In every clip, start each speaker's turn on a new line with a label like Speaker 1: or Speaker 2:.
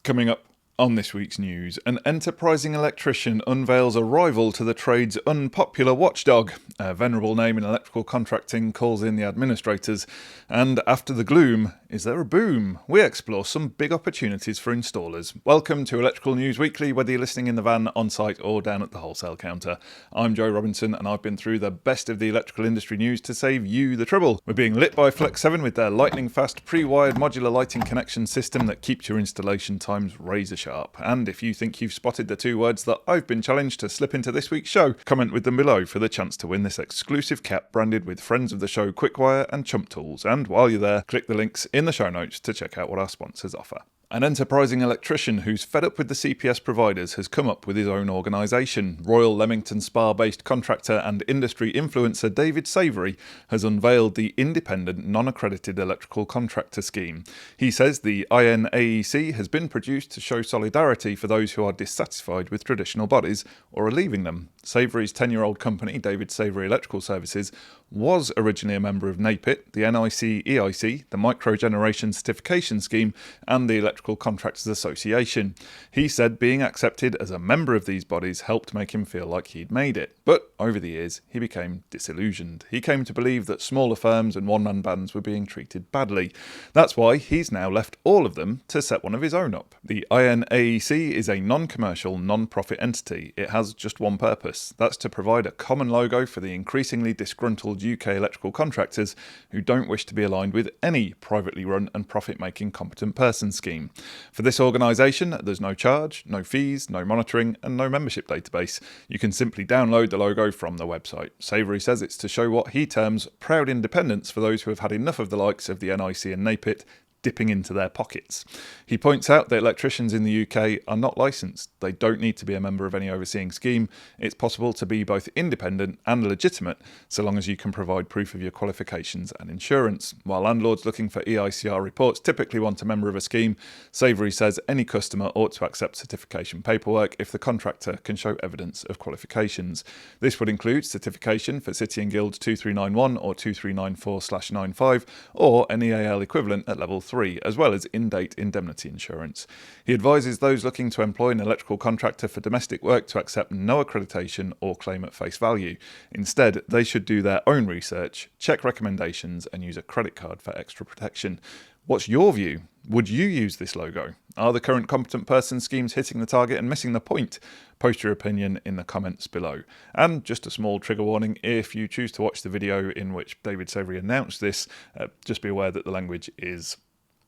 Speaker 1: Coming up on this week's news, an enterprising electrician unveils a rival to the trade's unpopular watchdog. A venerable name in electrical contracting calls in the administrators. And after the gloom, is there a boom? We explore some big opportunities for installers. Welcome to Electrical News Weekly, whether you're listening in the van, on site or down at the wholesale counter. I'm Joe Robinson and I've been through the best of the electrical industry news to save you the trouble. We're being lit by Flex 7 with their lightning fast pre-wired modular lighting connection system that keeps your installation times razor sharp. And if you think you've spotted the two words that I've been challenged to slip into this week's show, comment with them below for the chance to win this exclusive cap branded with friends of the show Quickwire and Chump Tools. And while you're there, click the links in the show notes to check out what our sponsors offer. An enterprising electrician who's fed up with the CPS providers has come up with his own organisation. Royal Leamington Spa-based contractor and industry influencer David Savoury has unveiled the Independent Non-Accredited Electrical Contractor Scheme. He says the INAEC has been produced to show solidarity for those who are dissatisfied with traditional bodies or are leaving them. Savoury's 10-year-old company, David Savoury Electrical Services, was originally a member of NICEIC, the NICEIC, the Microgeneration Certification Scheme, and the Electrical Contractors Association. He said being accepted as a member of these bodies helped make him feel like he'd made it. But over the years, he became disillusioned. He came to believe that smaller firms and one-man bands were being treated badly. That's why he's now left all of them to set one of his own up. The INAEC is a non-commercial, non-profit entity. It has just one purpose. That's to provide a common logo for the increasingly disgruntled UK electrical contractors who don't wish to be aligned with any privately run and profit-making competent person scheme. For this organisation, there's no charge, no fees, no monitoring, and no membership database. You can simply download the logo from the website. Savoury says it's to show what he terms proud independence for those who have had enough of the likes of the NIC and NAPIT dipping into their pockets. He points out that electricians in the UK are not licensed. They don't need to be a member of any overseeing scheme. It's possible to be both independent and legitimate, so long as you can provide proof of your qualifications and insurance. While landlords looking for EICR reports typically want a member of a scheme, Savoury says any customer ought to accept certification paperwork if the contractor can show evidence of qualifications. This would include certification for City and Guilds 2391 or 2394/95 or an EAL equivalent at level 3, as well as in-date indemnity insurance. He advises those looking to employ an electrical contractor for domestic work to accept no accreditation or claim at face value. Instead, they should do their own research, check recommendations, and use a credit card for extra protection. What's your view? Would you use this logo? Are the current competent person schemes hitting the target and missing the point? Post your opinion in the comments below. And just a small trigger warning, if you choose to watch the video in which David Savoury announced this, just be aware that the language is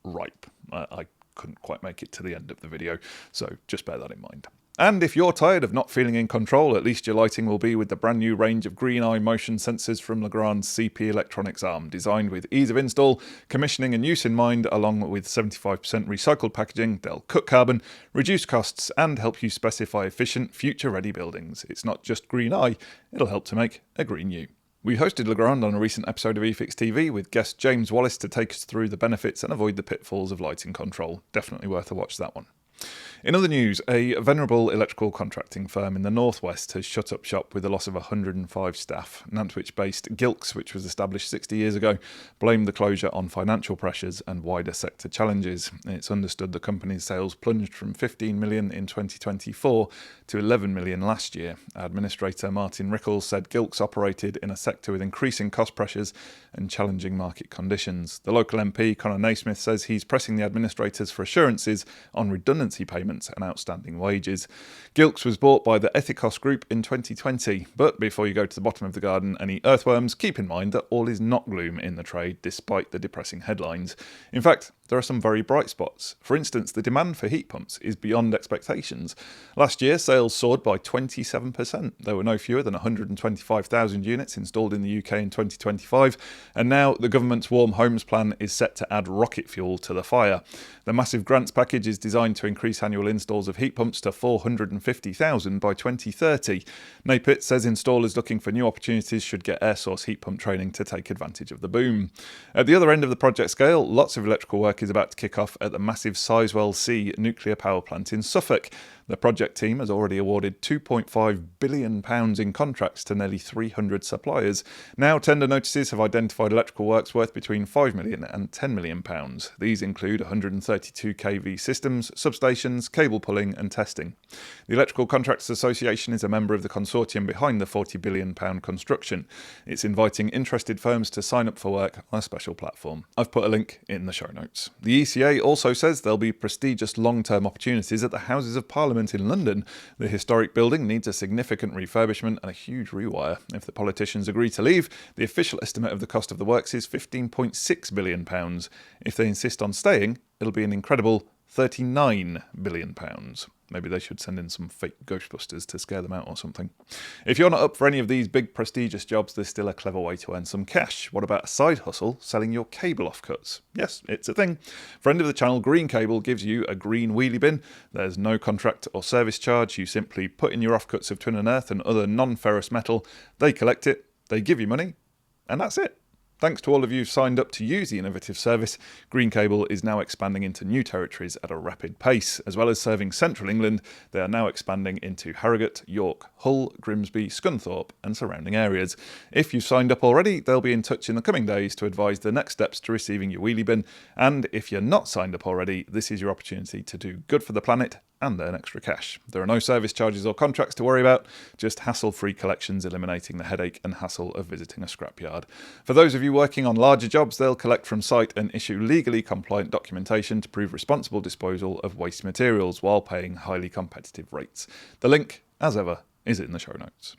Speaker 1: ripe. I couldn't quite make it to the end of the video, so just bear that in mind. And if you're tired of not feeling in control, at least your lighting will be with the brand new range of green eye motion sensors from Legrand's CP Electronics arm, designed with ease of install, commissioning and use in mind, along with 75% recycled packaging. They'll cut carbon, reduce costs, and help you specify efficient, future-ready buildings. It's not just green eye, it'll help to make a green you. We hosted Legrand on a recent episode of eFIXX TV with guest James Wallace to take us through the benefits and avoid the pitfalls of lighting control. Definitely worth a watch, that one. In other news, a venerable electrical contracting firm in the northwest has shut up shop with the loss of 105 staff. Nantwich-based eFIXX, which was established 60 years ago, blamed the closure on financial pressures and wider sector challenges. It's understood the company's sales plunged from 15 million in 2024 to 11 million last year. Administrator Martin Rickles said eFIXX operated in a sector with increasing cost pressures and challenging market conditions. The local MP, Conor Naismith, says he's pressing the administrators for assurances on redundancy payments and outstanding wages. eFIXX was bought by the eFIXX Group in 2020, but before you go to the bottom of the garden and eat earthworms, keep in mind that all is not gloom in the trade, despite the depressing headlines. In fact, there are some very bright spots. For instance, the demand for heat pumps is beyond expectations. Last year, sales soared by 27%. There were no fewer than 125,000 units installed in the UK in 2025, and now the government's Warm Homes Plan is set to add rocket fuel to the fire. The massive grants package is designed to increase annual installs of heat pumps to 450,000 by 2030. NAPIT says installers looking for new opportunities should get air source heat pump training to take advantage of the boom. At the other end of the project scale, lots of electrical work work is about to kick off at the massive Sizewell C nuclear power plant in Suffolk. The project team has already awarded £2.5 billion in contracts to nearly 300 suppliers. Now tender notices have identified electrical works worth between £5 million and £10 million. These include 132 kV systems, substations, cable pulling and testing. The Electrical Contractors Association is a member of the consortium behind the £40 billion construction. It's inviting interested firms to sign up for work on a special platform. I've put a link in the show notes. The ECA also says there'll be prestigious long-term opportunities at the Houses of Parliament in London. The historic building needs a significant refurbishment and a huge rewire. If the politicians agree to leave, the official estimate of the cost of the works is £15.6 billion. If they insist on staying, it'll be an incredible £39 billion. Maybe they should send in some fake Ghostbusters to scare them out or something. If you're not up for any of these big prestigious jobs, there's still a clever way to earn some cash. What about a side hustle, selling your cable offcuts? Yes, it's a thing. Friend of the channel, Green Cable, gives you a green wheelie bin. There's no contract or service charge. You simply put in your offcuts of twin and earth and other non-ferrous metal. They collect it, they give you money, and that's it. Thanks to all of you who've signed up to use the innovative service, Green Cable is now expanding into new territories at a rapid pace. As well as serving central England, they are now expanding into Harrogate, York, Hull, Grimsby, Scunthorpe and surrounding areas. If you've signed up already, they'll be in touch in the coming days to advise the next steps to receiving your wheelie bin. And if you're not signed up already, this is your opportunity to do good for the planet and earn extra cash. There are no service charges or contracts to worry about, just hassle-free collections, eliminating the headache and hassle of visiting a scrapyard. For those of you working on larger jobs, they'll collect from site and issue legally compliant documentation to prove responsible disposal of waste materials while paying highly competitive rates. The link, as ever, is in the show notes.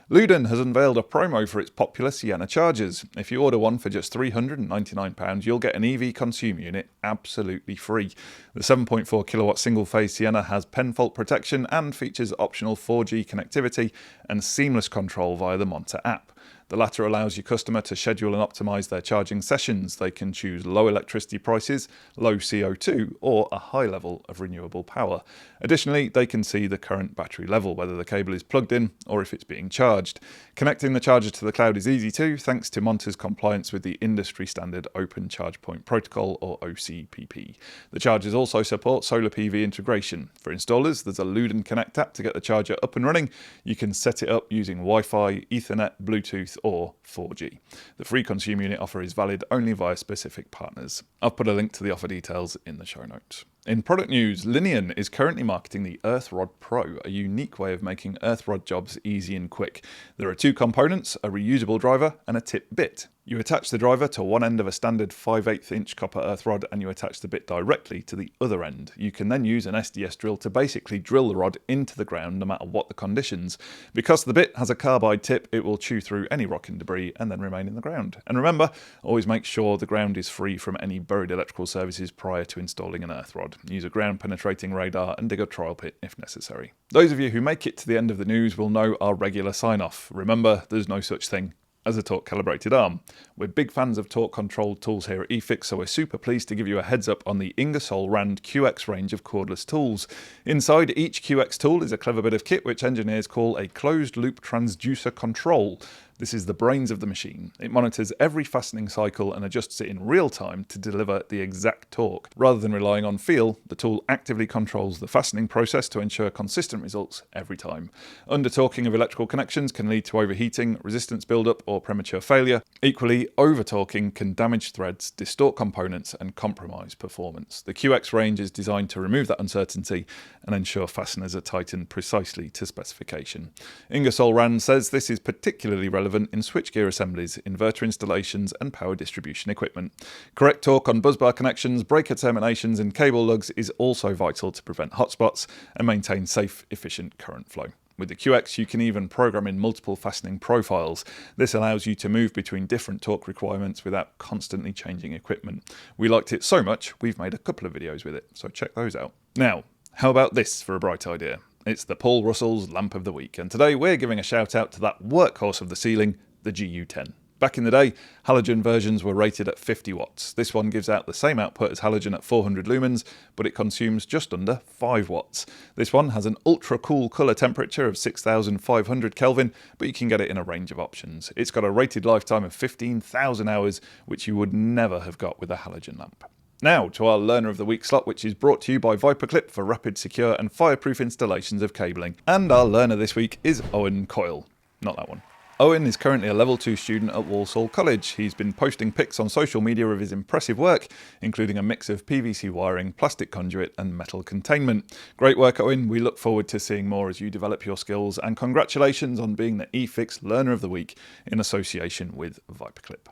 Speaker 1: Lewden has unveiled a promo for its popular Siena chargers. If you order one for just £399, you'll get an EV Consume unit absolutely free. The 7.4 kilowatt single-phase Siena has pen fault protection and features optional 4G connectivity and seamless control via the Monta app. The latter allows your customer to schedule and optimise their charging sessions. They can choose low electricity prices, low CO2 or a high level of renewable power. Additionally, they can see the current battery level, whether the cable is plugged in or if it's being charged. Connecting the charger to the cloud is easy too, thanks to Monta's compliance with the industry standard Open Charge Point Protocol or OCPP. The chargers also support solar PV integration. For installers, there's a Lewden Connect app to get the charger up and running. You can set it up using Wi-Fi, Ethernet, Bluetooth or 4G. The free Consume unit offer is valid only via specific partners. I've put a link to the offer details in the show notes. In product news, Linian is currently marketing the Earth Rod Pro, a unique way of making earth rod jobs easy and quick. There are two components, a reusable driver and a tip bit. You attach the driver to one end of a standard 5/8 inch copper earth rod and you attach the bit directly to the other end. You can then use an SDS drill to basically drill the rod into the ground no matter what the conditions. Because the bit has a carbide tip, it will chew through any rock and debris and then remain in the ground. And remember, always make sure the ground is free from any buried electrical services prior to installing an earth rod. Use a ground penetrating radar and dig a trial pit if necessary. Those of you who make it to the end of the news will know our regular sign off. Remember, there's no such thing as a torque calibrated arm. We're big fans of torque controlled tools here at eFIXX, so we're super pleased to give you a heads up on the Ingersoll Rand QX range of cordless tools. Inside each QX tool is a clever bit of kit which engineers call a closed loop transducer control. This is the brains of the machine. It monitors every fastening cycle and adjusts it in real time to deliver the exact torque. Rather than relying on feel, the tool actively controls the fastening process to ensure consistent results every time. Under-torquing of electrical connections can lead to overheating, resistance buildup or premature failure. Equally, over-torquing can damage threads, distort components and compromise performance. The QX range is designed to remove that uncertainty and ensure fasteners are tightened precisely to specification. Ingersoll Rand says this is particularly relevant in switchgear assemblies, inverter installations and power distribution equipment. Correct torque on busbar connections, breaker terminations and cable lugs is also vital to prevent hotspots and maintain safe, efficient current flow. With the QX, you can even program in multiple fastening profiles. This allows you to move between different torque requirements without constantly changing equipment. We liked it so much, we've made a couple of videos with it, so check those out. Now, how about this for a bright idea? It's the Paul Russell's Lamp of the Week, and today we're giving a shout out to that workhorse of the ceiling, the GU10. Back in the day, halogen versions were rated at 50 watts. This one gives out the same output as halogen at 400 lumens, but it consumes just under 5 watts. This one has an ultra cool colour temperature of 6,500 Kelvin, but you can get it in a range of options. It's got a rated lifetime of 15,000 hours, which you would never have got with a halogen lamp. Now to our Learner of the Week slot, which is brought to you by ViperClip for rapid, secure and fireproof installations of cabling. And our learner this week is Owen Coyle. Not that one. Owen is currently a level 2 student at Walsall College. He's been posting pics on social media of his impressive work, including a mix of PVC wiring, plastic conduit and metal containment. Great work, Owen. We look forward to seeing more as you develop your skills, and congratulations on being the eFIXX Learner of the Week in association with ViperClip.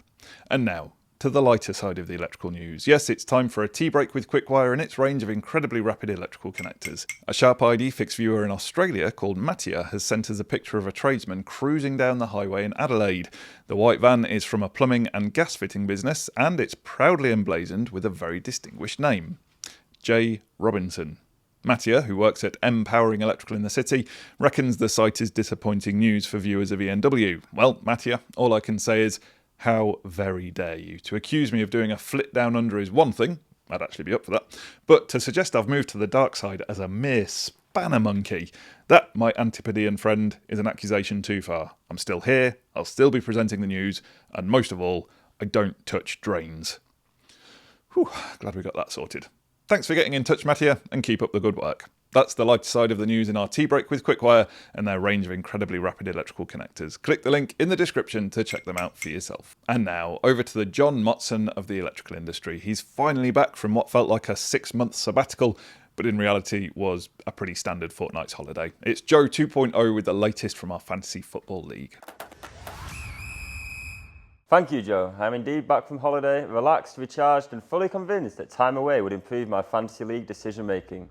Speaker 1: And now, to the lighter side of the electrical news. Yes, it's time for a tea break with Quickwire and its range of incredibly rapid electrical connectors. A sharp-eyed eFIXX viewer in Australia called Mattia has sent us a picture of a tradesman cruising down the highway in Adelaide. The white van is from a plumbing and gas fitting business, and it's proudly emblazoned with a very distinguished name: J. Robinson. Mattia, who works at Powering Electrical in the city, reckons the site is disappointing news for viewers of ENW. Well, Mattia, all I can say is, how very dare you? To accuse me of doing a flit down under is one thing, I'd actually be up for that, but to suggest I've moved to the dark side as a mere spanner monkey, that, my Antipodean friend, is an accusation too far. I'm still here, I'll still be presenting the news, and most of all, I don't touch drains. Whew, glad we got that sorted. Thanks for getting in touch, Mattia, and keep up the good work. That's the lighter side of the news in our tea break with Quickwire and their range of incredibly rapid electrical connectors. Click the link in the description to check them out for yourself. And now, over to the John Motson of the electrical industry. He's finally back from what felt like a 6-month sabbatical, but in reality was a pretty standard fortnight's holiday. It's Joe 2.0 with the latest from our Fantasy Football League.
Speaker 2: Thank you, Joe. I'm indeed back from holiday, relaxed, recharged and fully convinced that time away would improve my Fantasy League decision making.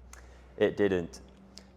Speaker 2: It didn't.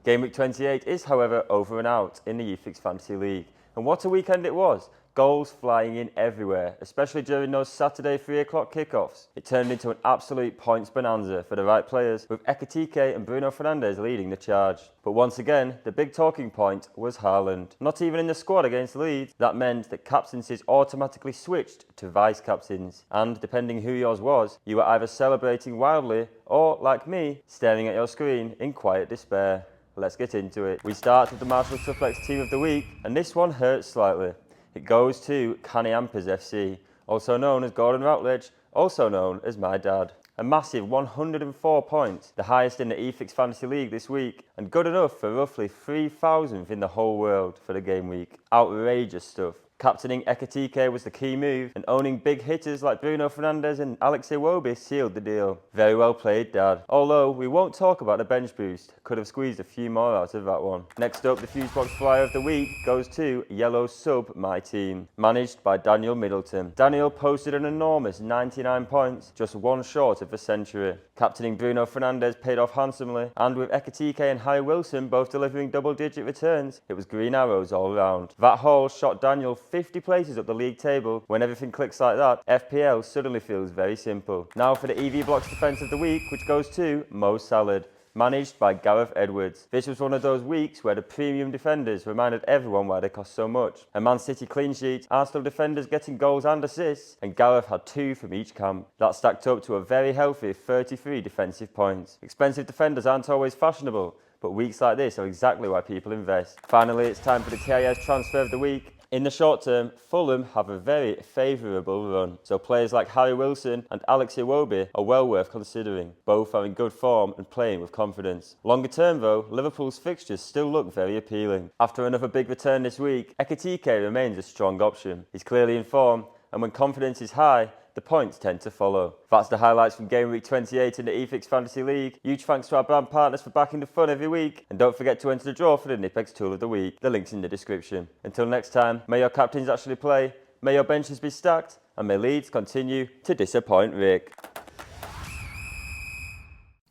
Speaker 2: Game week 28 is, however, over and out in the eFIXX Fantasy League. And what a weekend it was. Goals flying in everywhere, especially during those Saturday 3 o'clock kickoffs. It turned into an absolute points bonanza for the right players, with eFIXX and Bruno Fernandes leading the charge. But once again, the big talking point was Haaland. Not even in the squad against Leeds. That meant that captaincies automatically switched to vice captains. And depending who yours was, you were either celebrating wildly or, like me, staring at your screen in quiet despair. Let's get into it. We start with the Marshall Suplex Team of the Week, and this one hurts slightly. It goes to Caniampers FC, also known as Gordon Routledge, also known as my dad. A massive 104 points, the highest in the eFIXX Fantasy League this week, and good enough for roughly 3,000th in the whole world for the game week. Outrageous stuff. Captaining eFIXX was the key move, and owning big hitters like Bruno Fernandes and Alex Iwobi sealed the deal. Very well played, Dad. Although, we won't talk about the bench boost. Could have squeezed a few more out of that one. Next up, the Fusebox Flyer of the Week goes to Yellow Sub My Team, managed by Daniel Middleton. Daniel posted an enormous 99 points, just one short of a century. Captaining Bruno Fernandes paid off handsomely, and with eFIXX and Harry Wilson both delivering double-digit returns, it was green arrows all round. That haul shot Daniel 50 places up the league table. When everything clicks like that, FPL suddenly feels very simple. Now for the EV Blocks Defense of the Week, which goes to Mo Salad, managed by Gareth Edwards. This was one of those weeks where the premium defenders reminded everyone why they cost so much. A Man City clean sheet, Arsenal defenders getting goals and assists, and Gareth had 2 from each camp. That stacked up to a very healthy 33 defensive points. Expensive defenders aren't always fashionable, but weeks like this are exactly why people invest. Finally, it's time for the TIS Transfer of the Week. In the short term, Fulham have a very favourable run, so players like Harry Wilson and Alex Iwobi are well worth considering. Both are in good form and playing with confidence. Longer term though, Liverpool's fixtures still look very appealing. After another big return this week, eFIXX remains a strong option. He's clearly in form, and when confidence is high, the points tend to follow. That's the highlights from Game Week 28 in the eFIXX Fantasy League. Huge thanks to our brand partners for backing the fun every week. And don't forget to enter the draw for the NICEIC Tool of the Week. The link's in the description. Until next time, may your captains actually play, may your benches be stacked, and may Leeds continue to disappoint Rick.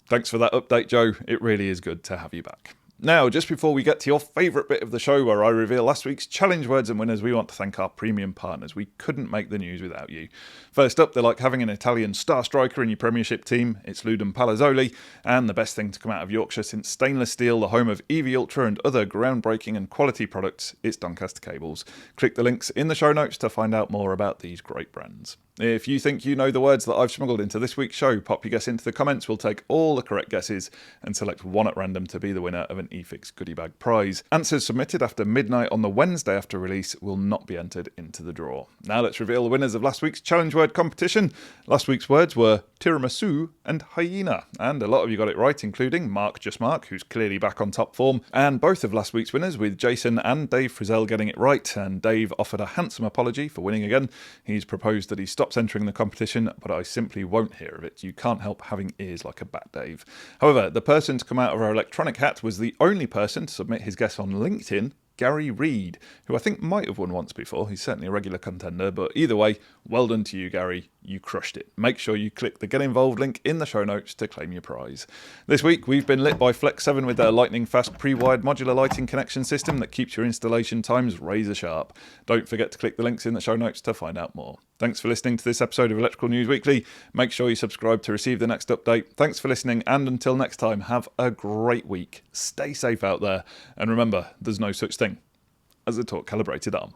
Speaker 1: Thanks for that update, Joe. It really is good to have you back. Now, just before we get to your favourite bit of the show where I reveal last week's challenge words and winners, we want to thank our premium partners. We couldn't make the news without you. First up, they're like having an Italian star striker in your Premiership team. It's Lewden Palazzoli, and the best thing to come out of Yorkshire since stainless steel, the home of EV Ultra and other groundbreaking and quality products, it's Doncaster Cables. Click the links in the show notes to find out more about these great brands. If you think you know the words that I've smuggled into this week's show, pop your guess into the comments. We'll take all the correct guesses and select one at random to be the winner of an an eFIXX goodie bag prize. Answers submitted after midnight on the Wednesday after release will not be entered into the draw. Now let's reveal the winners of last week's challenge word competition. Last week's words were tiramisu and hyena, and a lot of you got it right, including Mark Just Mark, who's clearly back on top form, and both of last week's winners, with Jason and Dave Frizzell getting it right, and Dave offered a handsome apology for winning again. He's proposed that he stops entering the competition, but I simply won't hear of it. You can't help having ears like a bat, Dave. However, the person to come out of our electronic hat was the only person to submit his guess on LinkedIn, Gary Reed, who I think might have won once before. He's certainly a regular contender, but either way, well done to you, Gary. You crushed it. Make sure you click the Get Involved link in the show notes to claim your prize. This week, we've been lit by Flex 7 with their lightning-fast pre-wired modular lighting connection system that keeps your installation times razor sharp. Don't forget to click the links in the show notes to find out more. Thanks for listening to this episode of Electrical News Weekly. Make sure you subscribe to receive the next update. Thanks for listening, and until next time, have a great week. Stay safe out there, and remember, there's no such thing as a torque-calibrated arm.